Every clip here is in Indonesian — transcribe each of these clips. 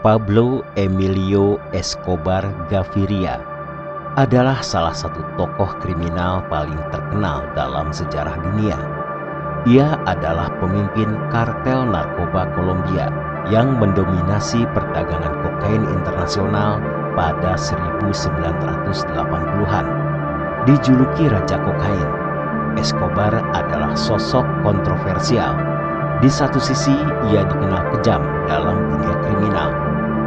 Pablo Emilio Escobar Gaviria adalah salah satu tokoh kriminal paling terkenal dalam sejarah dunia. Ia adalah pemimpin kartel narkoba Kolombia yang mendominasi perdagangan kokain internasional pada 1980-an. Dijuluki Raja Kokain, Escobar adalah sosok kontroversial. Di satu sisi, ia dikenal kejam dalam dunia kriminal.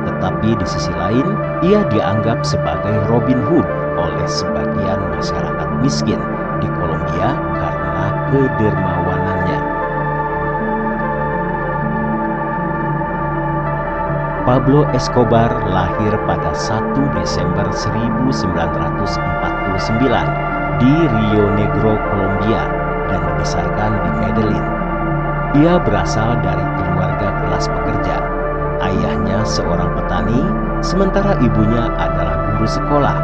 Tetapi di sisi lain, ia dianggap sebagai Robin Hood oleh sebagian masyarakat miskin di Kolombia karena kedermawanannya. Pablo Escobar lahir pada 1 Desember 1949 di Rio Negro, Kolombia, dan dibesarkan di Medellin. Ia berasal dari keluarga kelas pekerja. Ayahnya seorang petani, sementara ibunya adalah guru sekolah.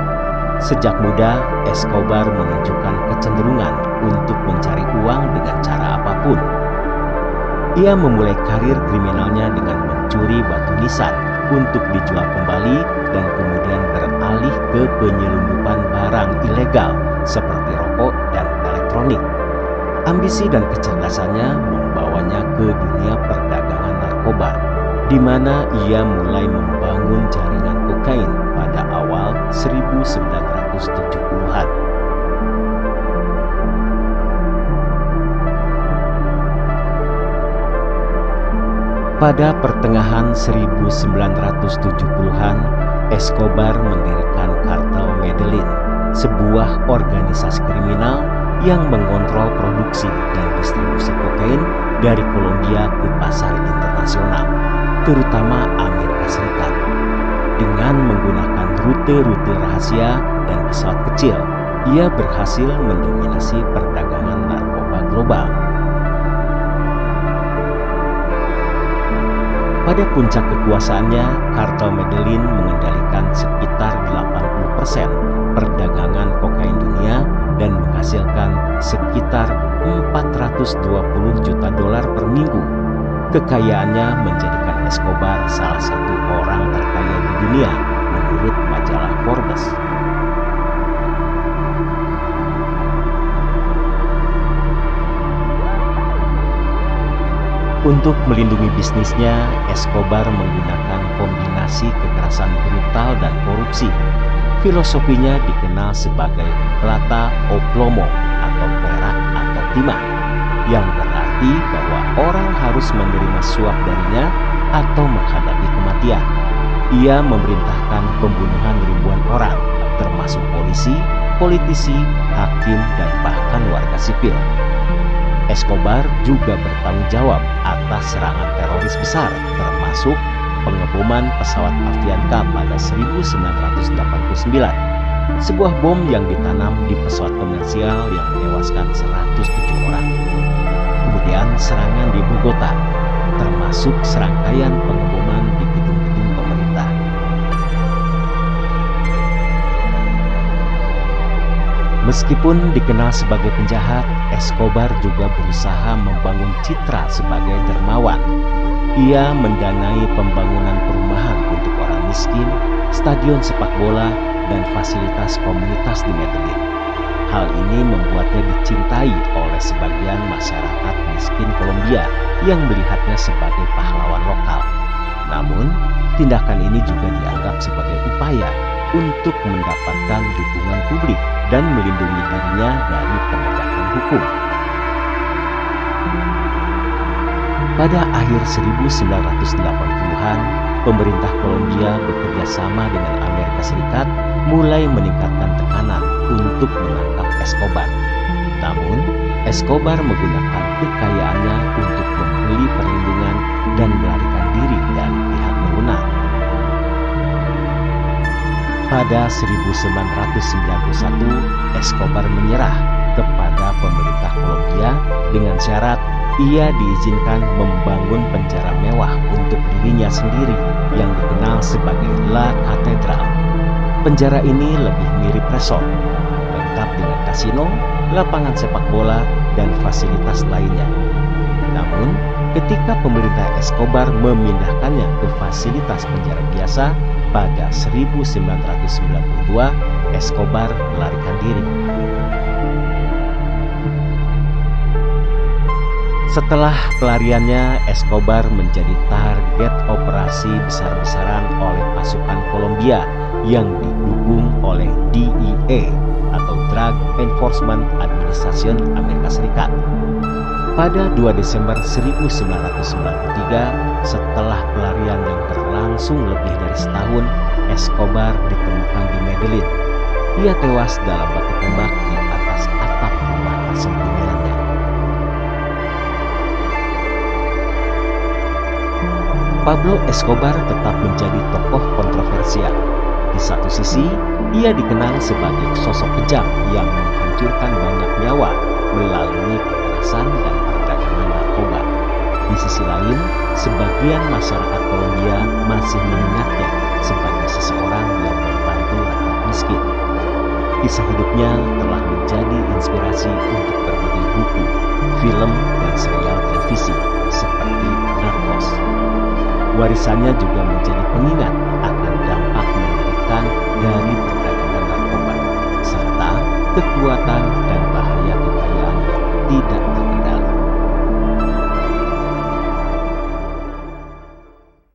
Sejak muda, Escobar menunjukkan kecenderungan untuk mencari uang dengan cara apapun. Ia memulai karir kriminalnya dengan mencuri batu nisan untuk dijual kembali dan kemudian beralih ke penyelundupan barang ilegal seperti rokok dan elektronik. Ambisi dan kecerdasannya membawanya ke dunia perdagangan narkoba, di mana ia mulai membangun jaringan kokain pada awal 1970-an. Pada pertengahan 1970-an, Escobar mendirikan kartel Medellin, sebuah organisasi kriminal yang mengontrol produksi dan distribusi kokain dari Kolombia ke pasar internasional, terutama Amerika Serikat. Dengan menggunakan rute-rute rahasia dan pesawat kecil, ia berhasil mendominasi perdagangan narkoba global. Pada puncak kekuasaannya, kartel Medellin mengendalikan sekitar 80% perdagangan kokain dunia dan menghasilkan sekitar 420 juta dolar per minggu. Kekayaannya menjadikan Escobar salah satu orang terkaya di dunia menurut majalah Forbes. Untuk melindungi bisnisnya, Escobar menggunakan kombinasi kekerasan brutal dan korupsi. Filosofinya dikenal sebagai plata o plomo atau perak atau timah, yang berarti bahwa orang harus menerima suap darinya atau menghadapi kematian. Ia memerintahkan pembunuhan ribuan orang, termasuk polisi, politisi, hakim, dan bahkan warga sipil. Escobar juga bertanggung jawab atas serangan teroris besar, termasuk pengeboman pesawat Avianca pada 1989, sebuah bom yang ditanam di pesawat komersial yang menewaskan 107 orang. Kemudian serangan di Bogota, termasuk serangkaian pengeboman di gedung-gedung pemerintah. Meskipun dikenal sebagai penjahat, Escobar juga berusaha membangun citra sebagai dermawan. Ia mendanai pembangunan perumahan untuk orang miskin, stadion sepak bola, dan fasilitas komunitas di Medellin. Hal ini membuatnya dicintai oleh sebagian masyarakat miskin Kolombia yang melihatnya sebagai pahlawan lokal. Namun, tindakan ini juga dianggap sebagai upaya untuk mendapatkan dukungan publik dan melindungi dirinya dari penegakan hukum. Pada akhir 1980-an, pemerintah Kolombia bekerja sama dengan Amerika Serikat mulai meningkatkan tekanan untuk menangkap Escobar. Namun, Escobar menggunakan kekayaannya untuk membeli perlindungan dan melarikan diri dari pihak berwenang. Pada 1991, Escobar menyerah kepada pemerintah Kolombia dengan syarat ia diizinkan membangun penjara mewah untuk dirinya sendiri yang dikenal sebagai La Catedral. Penjara ini lebih mirip resort, lengkap dengan kasino, lapangan sepak bola, dan fasilitas lainnya. Namun, ketika pemerintah Escobar memindahkannya ke fasilitas penjara biasa pada 1992, Escobar melarikan diri. Setelah pelariannya, Escobar menjadi target operasi besar-besaran oleh pasukan Kolombia yang didukung oleh DEA atau Drug Enforcement Administration Amerika Serikat. Pada 2 Desember 1993, setelah pelarian yang berlangsung lebih dari setahun, Escobar ditemukan di Medellin. Ia tewas dalam baku tembak di atas atap rumah persembunyiannya. Pablo Escobar tetap menjadi tokoh kontroversial. Di satu sisi, ia dikenal sebagai sosok kejam yang menghancurkan banyak nyawa melalui kekerasan dan perdagangan narkoba. Di sisi lain, sebagian masyarakat Kolombia masih mengingatnya sebagai seseorang yang membantu rakyat miskin. Kisah hidupnya telah menjadi inspirasi untuk berbagai buku, film, dan serial televisi seperti Narcos. Warisannya juga menjadi pengingat akan dampak mengerikan dari perdagangan narkoba, serta kekuatan dan bahaya kekayaan yang tidak terkendali.